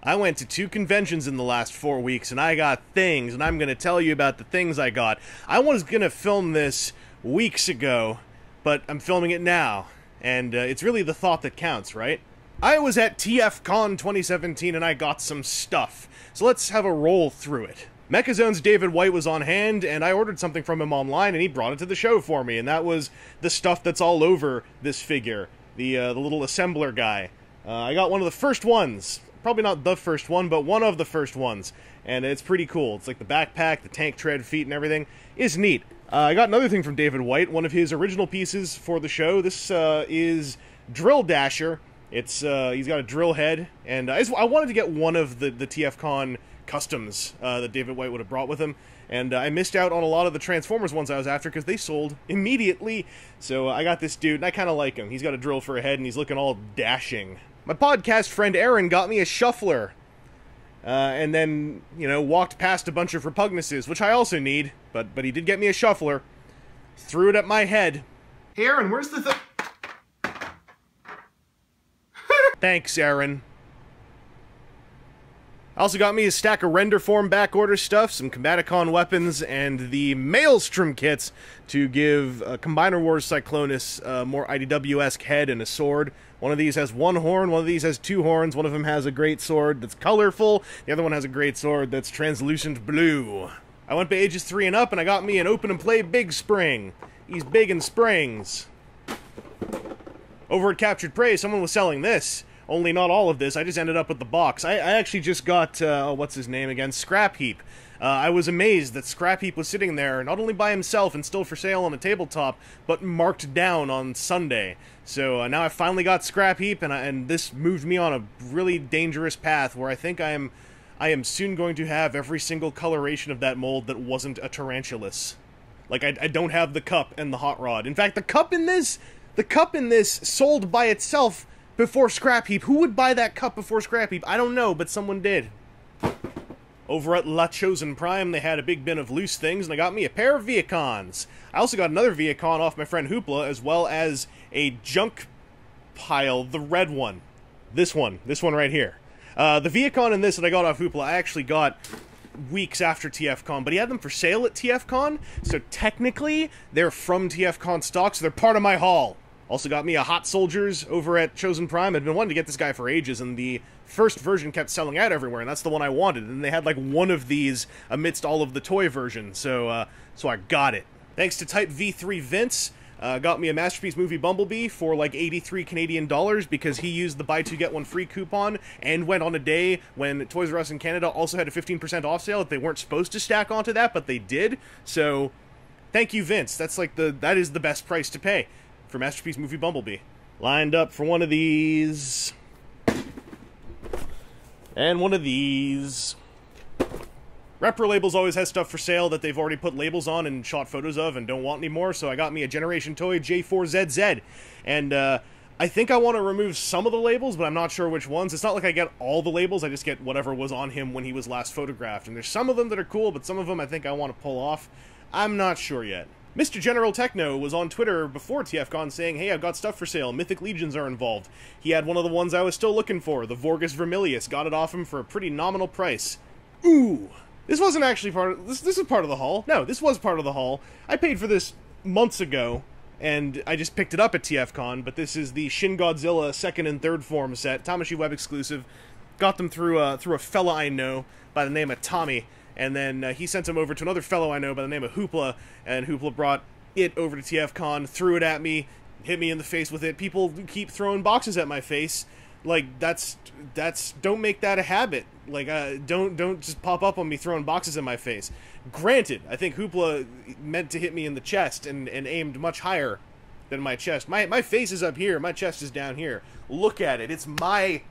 I went to 2 conventions in the last 4 weeks, and I got things, and I'm going to tell you about the things I got. I was going to film this weeks ago, but I'm filming it now, and it's really the thought that counts, right? I was at TFCon 2017, and I got some stuff, so let's have a roll through it. Mechazone's David White was on hand, and I ordered something from him online, and he brought it to the show for me, and that was the stuff that's all over this figure, the little assembler guy. I got one of the first ones. Probably not the first one, but one of the first ones. And it's pretty cool. It's like the backpack, the tank tread feet and everything is neat. I got another thing from David White, one of his original pieces for the show. This is Drill Dasher. It's he's got a drill head, and I wanted to get one of the TFCon customs that David White would have brought with him. And I missed out on a lot of the Transformers ones I was after because they sold immediately. So I got this dude, and I kind of like him. He's got a drill for a head, and he's looking all dashing. My podcast friend Aaron got me a shuffler, and then, you know, walked past a bunch of repugnaces, which I also need, but he did get me a shuffler. Threw it at my head. Hey Aaron, where's the Thanks, Aaron. Also got me a stack of render form backorder stuff, some Combaticon weapons, and the Maelstrom kits to give Combiner Wars Cyclonus a more IDW-esque head and a sword. One of these has 1 horn, one of these has 2 horns, one of them has a great sword that's colorful, the other one has a great sword that's translucent blue. I went by ages 3 and up, and I got me an open and play Big Spring. He's big in springs. Over at Captured Prey, someone was selling this. Only not all of this. I just ended up with the box. I actually just got, what's his name again? Scrap Heap. I was amazed that Scrap Heap was sitting there, not only by himself and still for sale on a tabletop, but marked down on Sunday. So now I finally got Scrap Heap, and this moved me on a really dangerous path where I think I am soon going to have every single coloration of that mold that wasn't a Tarantulas. Like, I don't have the cup and the hot rod. In fact, the cup in this sold by itself before Scrap Heap. Who would buy that cup before Scrap Heap? I don't know, but someone did. Over at La Chosen Prime, they had a big bin of loose things, and I got me a pair of Viacons. I also got another Viacon off my friend Hoopla, as well as a junk pile, the red one. This one right here. The Viacon in this that I got off Hoopla, I actually got weeks after TFCon, but he had them for sale at TFCon, so technically, they're from TFCon stock, so they're part of my haul. Also got me a Hot Soldiers over at Chosen Prime. I'd been wanting to get this guy for ages, and the first version kept selling out everywhere, and that's the one I wanted. And they had like one of these amidst all of the toy versions, so I got it. Thanks to Type V3 Vince, got me a Masterpiece Movie Bumblebee for like 83 Canadian dollars because he used the buy 2 get 1 free coupon and went on a day when Toys R Us in Canada also had a 15% off sale that they weren't supposed to stack onto that, but they did. So thank you, Vince. That's like that is the best price to pay for Masterpiece Movie Bumblebee. Lined up for one of these. And one of these. Repro Labels always has stuff for sale that they've already put labels on and shot photos of and don't want anymore, so I got me a Generation Toy J4ZZ. And I think I want to remove some of the labels, but I'm not sure which ones. It's not like I get all the labels, I just get whatever was on him when he was last photographed. And there's some of them that are cool, but some of them I think I want to pull off. I'm not sure yet. Mr. General Techno was on Twitter before TFCon saying, hey, I've got stuff for sale, Mythic Legions are involved. He had one of the ones I was still looking for, the Vorgus Vermilius, got it off him for a pretty nominal price. Ooh! This wasn't actually part of, this is part of the haul. No, this was part of the haul. I paid for this months ago, and I just picked it up at TFCon, but this is the Shin Godzilla 2nd and 3rd form set, Tamashii Web exclusive. Got them through a fella I know by the name of Tommy. And then he sent him over to another fellow I know by the name of Hoopla, and Hoopla brought it over to TFCon, threw it at me, hit me in the face with it. People keep throwing boxes at my face. Like, that's don't make that a habit. Like, don't just pop up on me throwing boxes in my face. Granted, I think Hoopla meant to hit me in the chest and aimed much higher than my chest. My face is up here, my chest is down here. Look at it, it's my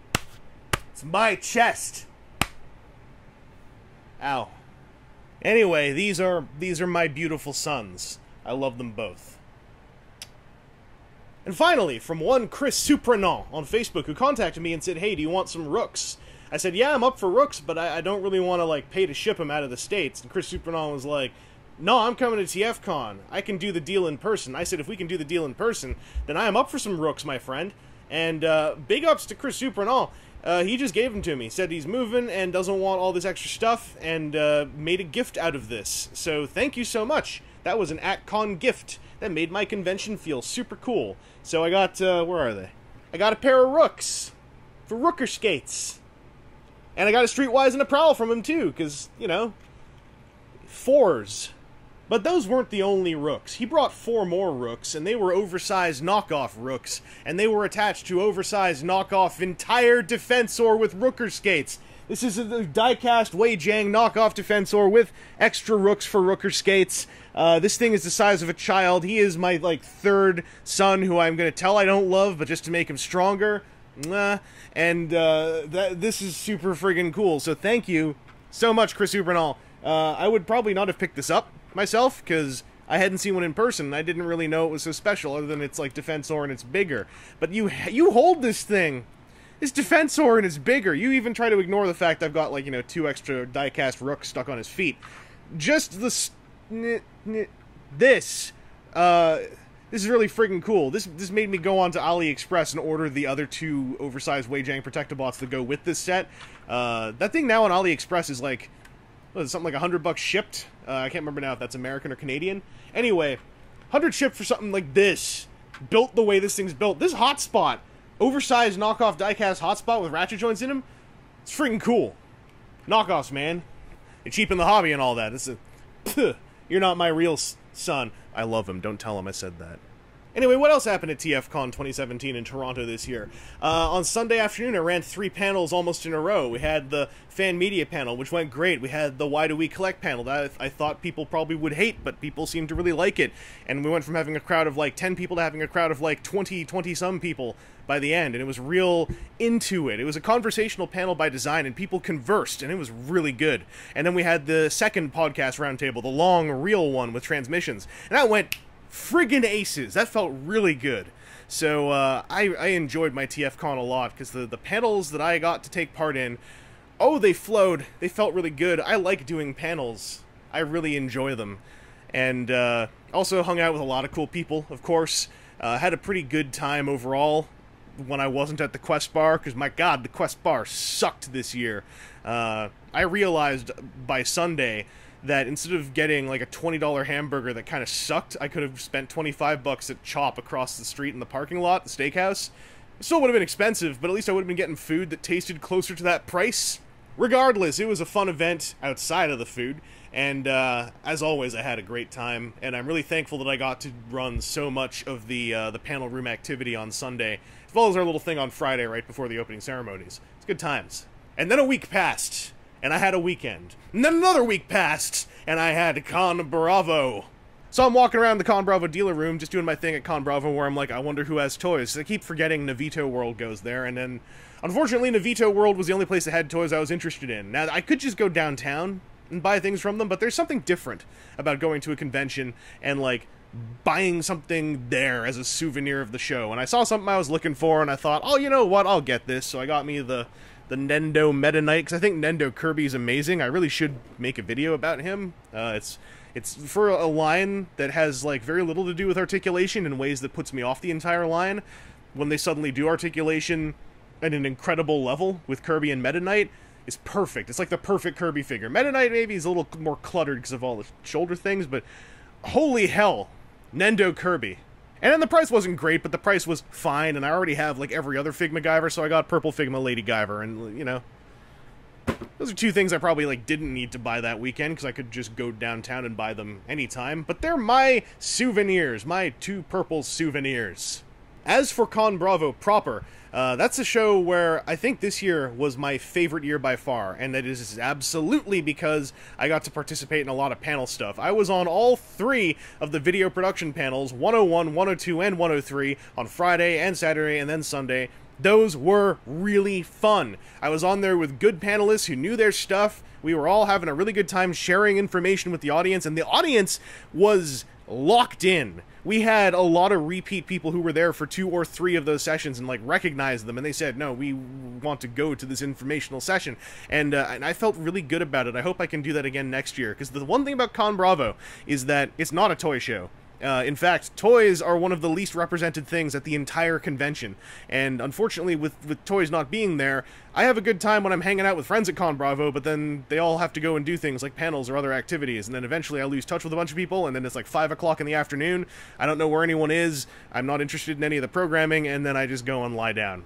chest. Ow. Anyway, these are my beautiful sons. I love them both. And finally, from one Chris Supranant on Facebook who contacted me and said, hey, do you want some rooks? I said, yeah, I'm up for rooks, but I don't really want to, like, pay to ship them out of the States. And Chris Supranant was like, no, I'm coming to TFCon. I can do the deal in person. I said, if we can do the deal in person, then I am up for some rooks, my friend. And big ups to Chris Supernall. He just gave them to me. Said he's moving and doesn't want all this extra stuff, and made a gift out of this. So thank you so much. That was an at-con gift. That made my convention feel super cool. So I got, where are they? I got a pair of Rooks for Rooker skates. And I got a Streetwise and a Prowl from him too, because, you know, 4s. But those weren't the only Rooks. He brought 4 more Rooks, and they were oversized knockoff Rooks. And they were attached to oversized knockoff entire Defensor with Rooker skates. This is a die-cast Wei Jiang knockoff Defensor with extra Rooks for Rooker skates. This thing is the size of a child. He is my, like, 3rd son who I'm going to tell I don't love, but just to make him stronger. And this is super friggin' cool. So thank you so much, Chris Supernall. I would probably not have picked this up myself, because I hadn't seen one in person, and I didn't really know it was so special, other than it's, like, Defensor and it's bigger. But you hold this thing. It's Defensor and it's bigger. You even try to ignore the fact I've got, like, you know, 2 extra die-cast Rooks stuck on his feet. Just this is really friggin' cool. This made me go on to AliExpress and order the other 2 oversized Wei Jiang Protectabots to go with this set. That thing now on AliExpress is like, what is it, something like $100 shipped? I can't remember now if that's American or Canadian. Anyway, 100 shipped for something like this. Built the way this thing's built. This hotspot, oversized knockoff diecast hotspot with ratchet joints in him, it's freaking cool. Knockoffs, man. They cheapen the hobby and all that. This is you're not my real son. I love him. Don't tell him I said that. Anyway, what else happened at TFCon 2017 in Toronto this year? On Sunday afternoon, I ran 3 panels almost in a row. We had the fan media panel, which went great. We had the Why Do We Collect panel that I thought people probably would hate, but people seemed to really like it. And we went from having a crowd of like 10 people to having a crowd of like 20-some people by the end, and it was real into it. It was a conversational panel by design, and people conversed, and it was really good. And then we had the second podcast roundtable, the long, real one with transmissions, and that went friggin' aces. That felt really good. So I enjoyed my TFCon a lot, because the panels that I got to take part in, oh, they flowed. They felt really good. I like doing panels. I really enjoy them. And also hung out with a lot of cool people, of course. Had a pretty good time overall when I wasn't at the Quest Bar, because my god, the Quest Bar sucked this year. I realized by Sunday that instead of getting like a $20 hamburger that kind of sucked, I could have spent $25 at Chop across the street in the parking lot, the steakhouse. It still would have been expensive, but at least I would have been getting food that tasted closer to that price. Regardless, it was a fun event outside of the food, and as always, I had a great time, and I'm really thankful that I got to run so much of the panel room activity on Sunday, as well as our little thing on Friday right before the opening ceremonies. It's good times. And then a week passed, and I had a weekend. And then another week passed, and I had TFconBravo. So I'm walking around the TFconBravo dealer room, just doing my thing at TFconBravo, where I'm like, I wonder who has toys. I keep forgetting Navito World goes there, and then, unfortunately, Navito World was the only place that had toys I was interested in. Now, I could just go downtown and buy things from them, but there's something different about going to a convention and, like, buying something there as a souvenir of the show. And I saw something I was looking for, and I thought, oh, you know what, I'll get this. So I got me the Nendo Meta Knight, because I think Nendo Kirby is amazing. I really should make a video about him. It's for a line that has, like, very little to do with articulation in ways that puts me off the entire line. When they suddenly do articulation at an incredible level with Kirby and Meta Knight, is perfect. It's like the perfect Kirby figure. Meta Knight maybe is a little more cluttered because of all the shoulder things, but holy hell, Nendo Kirby. And then the price wasn't great, but the price was fine, and I already have, like, every other Figma Guyver, so I got Purple Figma Lady Guyver, and, you know, those are 2 things I probably, like, didn't need to buy that weekend, because I could just go downtown and buy them anytime, but they're my souvenirs, my 2 purple souvenirs. As for TFconBravo proper, that's a show where I think this year was my favorite year by far, and that is absolutely because I got to participate in a lot of panel stuff. I was on all 3 of the video production panels, 101, 102, and 103, on Friday and Saturday and then Sunday. Those were really fun. I was on there with good panelists who knew their stuff. We were all having a really good time sharing information with the audience, and the audience was locked in. We had a lot of repeat people who were there for 2 or 3 of those sessions and, like, recognized them, and they said, no, we want to go to this informational session, and I felt really good about it. I hope I can do that again next year, because the one thing about TFconBravo is that it's not a toy show. In fact, toys are one of the least represented things at the entire convention, and unfortunately, with toys not being there, I have a good time when I'm hanging out with friends at TFconBravo, but then they all have to go and do things like panels or other activities, and then eventually I lose touch with a bunch of people, and then it's like 5 o'clock in the afternoon, I don't know where anyone is, I'm not interested in any of the programming, and then I just go and lie down.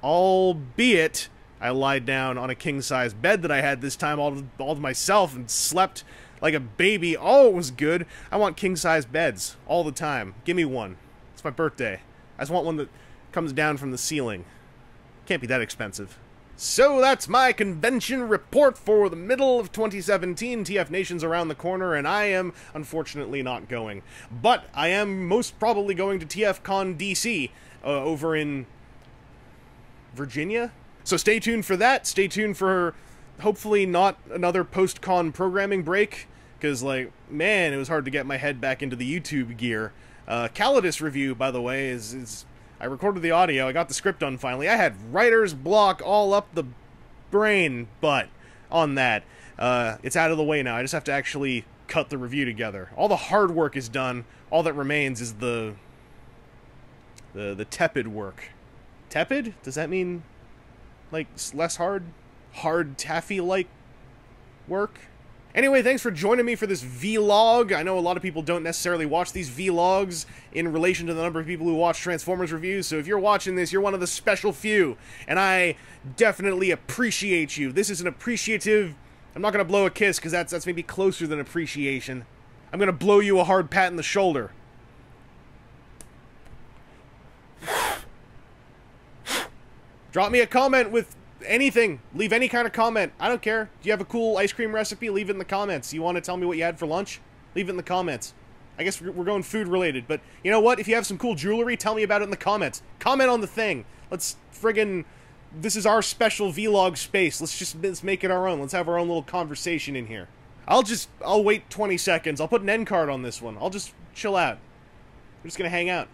Albeit, I lied down on a king-size bed that I had this time all to myself and slept like a baby. Oh, it was good. I want king-size beds all the time. Give me one. It's my birthday. I just want one that comes down from the ceiling. Can't be that expensive. So that's my convention report for the middle of 2017. TF Nation's around the corner, and I am unfortunately not going. But I am most probably going to TFCon DC over in Virginia. So stay tuned for that. Stay tuned for hopefully not another post-con programming break. Because, like, man, it was hard to get my head back into the YouTube gear. Calidus review, by the way, is I recorded the audio, I got the script done finally. I had writer's block all up the brain butt on that. It's out of the way now. I just have to actually cut the review together. All the hard work is done. All that remains is the tepid work. Tepid? Does that mean, like, less hard? Hard taffy-like work? Anyway, thanks for joining me for this vlog. I know a lot of people don't necessarily watch these vlogs in relation to the number of people who watch Transformers reviews, so if you're watching this, you're one of the special few, and I definitely appreciate you. This is an appreciative... I'm not going to blow a kiss, because that's maybe closer than appreciation. I'm going to blow you a hard pat in the shoulder. Drop me a comment with... anything. Leave any kind of comment. I don't care. Do you have a cool ice cream recipe? Leave it in the comments. You want to tell me what you had for lunch? Leave it in the comments. I guess we're going food related, but you know what? If you have some cool jewelry, tell me about it in the comments. Comment on the thing. Let's friggin... this is our special vlog space. Let's make it our own. Let's have our own little conversation in here. I'll wait 20 seconds. I'll put an end card on this one. I'll just chill out. We're just gonna hang out.